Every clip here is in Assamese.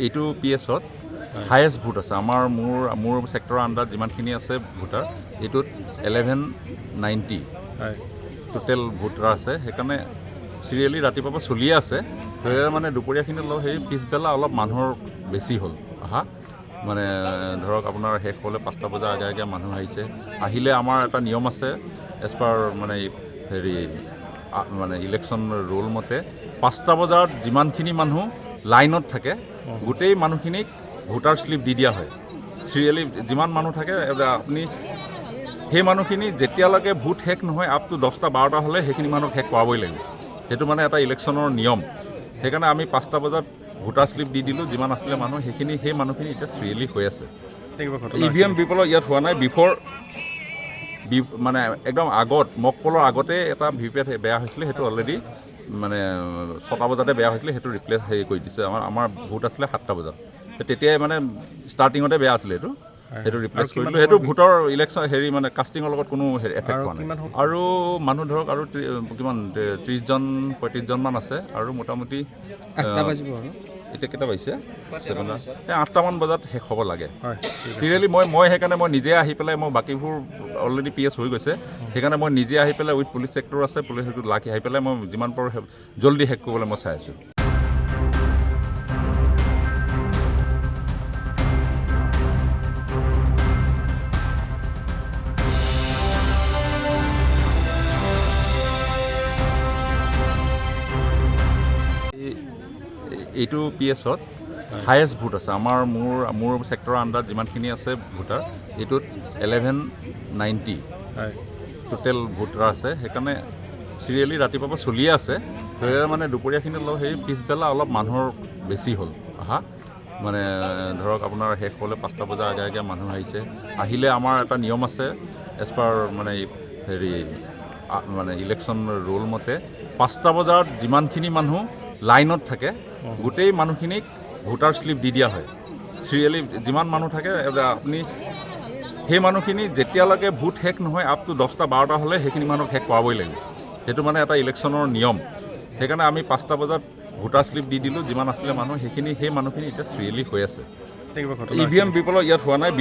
এইটো পিএছত হায়েষ্ট ভোট আছে মোৰ ছেক্টৰৰ আণ্ডাৰত যিমানখিনি আছে ভোটাৰ এইটোত 1190 টোটেল ভোটাৰ আছে। সেইকাৰণে চিৰিয়েলি ৰাতিপুৱাৰ পৰা চলিয়ে আছে। মানে দুপৰীয়াখিনি অলপ সেই পিছবেলা অলপ মানুহৰ বেছি হ'ল আহা। মানে ধৰক আপোনাৰ শেষ হ'লে 5টা বজাৰ আগে আগে মানুহ আহিলে আমাৰ এটা নিয়ম আছে এজ পাৰ মানে মানে ইলেকশ্যন ৰুল মতে 5টা বজাত যিমানখিনি মানুহ লাইনত থাকে গোটেই মানুহখিনিক ভোটাৰ শ্লিপ দি দিয়া হয়। চিৰিয়েলি যিমান মানুহ থাকে আপুনি সেই মানুহখিনি যেতিয়ালৈকে ভোট শেষ নহয় আপ টু 10টা 12টা হ'লে সেইখিনি মানুহক শেষ কৰাবই লাগিব। সেইটো মানে এটা ইলেকশ্যনৰ নিয়ম। সেইকাৰণে আমি 5টা বজাত ভোটাৰ শ্লিপ দি দিলোঁ। যিমান আছিলে মানুহ সেই মানুহখিনি এতিয়া চিৰিয়েলি হৈ আছে। EVM বিপলৰ ইয়াত হোৱা নাই। মানে একদম আগত মকপলৰ আগতে এটা ভিভিপেট বেয়া হৈছিলে। সেইটো অলৰেডি মানে 6টা বজাতে বেয়া হৈছিলে। সেইটো ৰিপ্লেচ কৰি দিছে। আমাৰ ভোট আছিলে 7টা বজাত। তেতিয়াই মানে ষ্টাৰ্টিঙতে বেয়া আছিলে সেইটো ৰিপ্লেচ কৰিলোঁ। সেইটো ভোটৰ ইলেকশ্যন মানে কাষ্টিঙৰ লগত কোনো এফেক্ট হোৱা নাই। আৰু মানুহ ধৰক আৰু কিমান 30-35জনমান আছে আৰু মোটামুটি এতিয়া কেইটা বাজিছে 8টামান বজাত শেষ হ'ব লাগে। চিৰিয়েলি মই সেইকাৰণে মই নিজে আহি পেলাই মই বাকীবোৰ অলৰেডি PS হৈ গৈছে। সেইকাৰণে মই নিজে আহি পেলাই উইথ পুলিচ ছেক্টৰ আছে পুলিচ ছেক্টৰ লাখি আহি পেলাই মই যিমান পাৰোঁ জল্দি শেষ কৰিবলৈ মই চাই আছোঁ। এইটো পিএছত হায়েষ্ট ভোট আছে মোৰ ছেক্টৰৰ আণ্ডাৰত যিমানখিনি আছে ভোটাৰ এইটোত 1190 টোটেল ভোটাৰ আছে। সেইকাৰণে চিৰিয়েলি ৰাতিপুৱাৰ পৰা চলিয়ে আছে। মানে দুপৰীয়াখিনি অলপ সেই পিছবেলা অলপ মানুহৰ বেছি হ'ল আহা। মানে ধৰক আপোনাৰ শেষ হ'লে 5টা বজাৰ আগে আগে মানুহ আহিলে আমাৰ এটা নিয়ম আছে এজ পাৰ মানে মানে ইলেকশ্যন ৰুল মতে 5টা বজাত যিমানখিনি মানুহ লাইনত থাকে গোটেই মানুহখিনিক ভোটাৰ শ্লিপ দি দিয়া হয়। চিৰিয়েলি যিমান মানুহ থাকে আপুনি সেই মানুহখিনি যেতিয়ালৈকে ভোট শেষ নহয় আপ টু 10টা 12টা হ'লে সেইখিনি মানুহক শেষ কৰাবই লাগিব। সেইটো মানে এটা ইলেকশ্যনৰ নিয়ম। সেইকাৰণে আমি 5টা বজাত ভোটাৰ শ্লিপ দি দিলোঁ। যিমান আছিলে মানুহ সেই মানুহখিনি এতিয়া চিৰিয়েলি হৈ আছে। EVM বিপলৰ ইয়াত হোৱা নাই।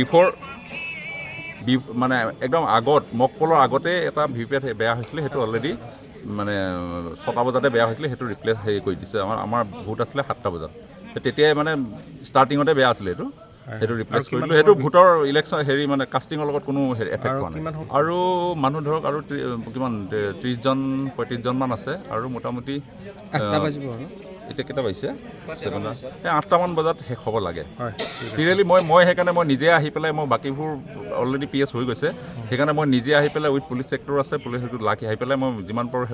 মানে একদম আগত মকপলৰ আগতে এটা ভিভিপেট বেয়া হৈছিলে। সেইটো অলৰেডি মানে 6টা বজাতে বেয়া হৈছিলে। সেইটো ৰিপ্লেচ কৰি দিছে। আমাৰ ভোট আছিলে 7টা বজাত। তেতিয়াই মানে ষ্টাৰ্টিঙতে বেয়া আছিলে সেইটো ৰিপ্লেচ কৰিলোঁ। সেইটো ভোটৰ ইলেকশ্যন মানে কাষ্টিঙৰ লগত কোনো এফেক্ট হোৱা নাই। আৰু মানুহ ধৰক আৰু কিমান 30-35জনমান আছে আৰু মোটামুটি এতিয়া কেইটা বাজিছে 8টামান বজাত শেষ হ'ব লাগে। চিৰিয়েলি মই সেইকাৰণে মই নিজে আহি পেলাই মই বাকীবোৰ অলৰেডি PS হৈ গৈছে। সেইকাৰণে মই নিজে আহি পেলাই উইথ পুলিচ ছেক্টৰ আছে পুলিচ ছেক্টৰ লাখি আহি পেলাই মই যিমান পাৰোঁ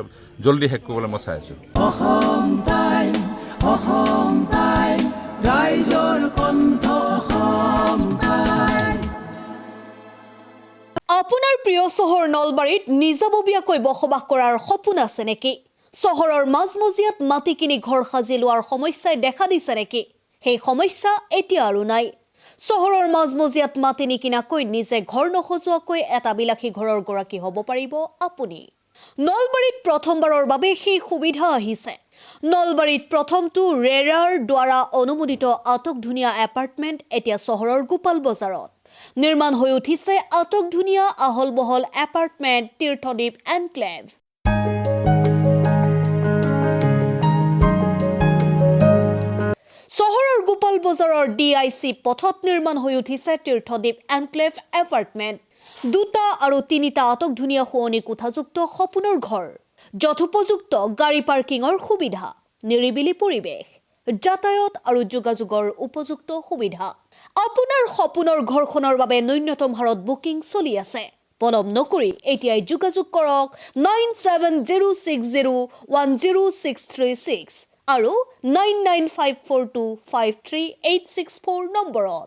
জল্দি শেষ কৰিবলৈ মই চাই আছোঁ। আপোনাৰ প্ৰিয় চহৰ নলবাৰীত নিজাববীয়াকৈ বসবাস কৰাৰ সপোন আছে নেকি? চহৰৰ মাজমজিয়াত মাটি কিনি ঘৰ সাজি লোৱাৰ সমস্যাই দেখা দিছে নেকি? সেই সমস্যা এতিয়া আৰু নাই। চহৰৰ মাজমজিয়াত মাটি নিকিনাকৈ নিজে ঘৰ নসজোৱাকৈ এটা বিলাসী ঘৰৰ গৰাকী হ'ব পাৰিব আপুনি। নলবাৰীত প্ৰথমবাৰৰ বাবে সেই সুবিধা আহিছে। নলবাৰীত প্ৰথমটো ৰেৰাৰ দ্বাৰা অনুমোদিত আটকধুনীয়া এপাৰ্টমেণ্ট এতিয়া চহৰৰ গোপাল বজাৰত নিৰ্মাণ হৈ উঠিছে। আটকধুনীয়া আহল বহল এপাৰ্টমেণ্ট তীৰ্থদ্বীপ এনক্লেভ। চহৰৰ গোপাল বজাৰৰ DIC পথত নিৰ্মাণ হৈ উঠিছে তীৰ্থদ্বীপ এনক্লেভ এপাৰ্টমেণ্ট। 2টা আৰু 3টা আটকধুনীয়া শুৱনি কোঠাযুক্ত সপোনৰ ঘৰ, যথোপযুক্ত গাড়ী পাৰ্কিঙৰ সুবিধা, নিৰিবিলি পৰিৱেশ, যাতায়াত আৰু যোগাযোগৰ উপযুক্ত সুবিধা। আপোনাৰ সপোনৰ ঘৰখনৰ বাবে ন্যূনতম হাৰত বুকিং চলি আছে। পলম নকৰি এতিয়াই যোগাযোগ কৰক 9706010636 আৰু 9954253864 নম্বৰত।